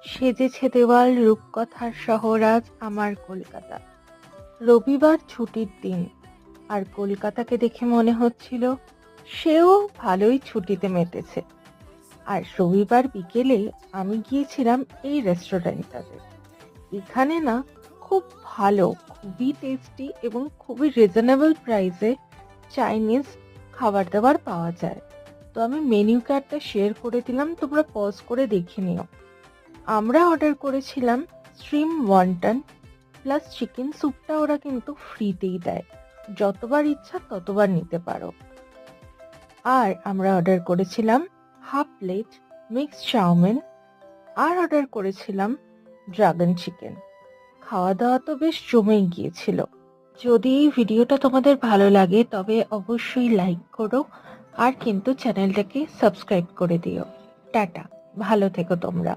সেজেছে দেওয়াল রূপকথার শহর আজ আমার কলকাতা। রবিবার ছুটির দিন, আর কলকাতাকে দেখে মনে হচ্ছিল সেও ভালোই ছুটিতে মেতেছে। আর রবিবার বিকেলে আমি গিয়েছিলাম এই রেস্টুরেন্টটাতে। এখানে না খুব ভালো, খুবই টেস্টি এবং খুবই রিজনেবল প্রাইসে চাইনিজ খাবার দাবার পাওয়া যায়। তো আমি মেনু কার্ডটা শেয়ার করে দিলাম, তোমরা পজ করে দেখে নিও। আমরা অর্ডার করেছিলাম স্ট্রিম ওয়ান্টন প্লাস চিকেন স্যুপটা ওরা কিন্তু ফ্রিতেই দেয়, যতবার ইচ্ছা ততবার নিতে পারো। আর আমরা অর্ডার করেছিলাম হাফ প্লেট মিক্সড চাউমিন, আর অর্ডার করেছিলাম ড্রাগন চিকেন। খাওয়া দাওয়া তো বেশ জমেই গিয়েছিল। যদি এই ভিডিওটা তোমাদের ভালো লাগে তবে অবশ্যই লাইক করো, আর কিন্তু চ্যানেলটাকে সাবস্ক্রাইব করে দিও। টাটা, ভালো থেকো তোমরা।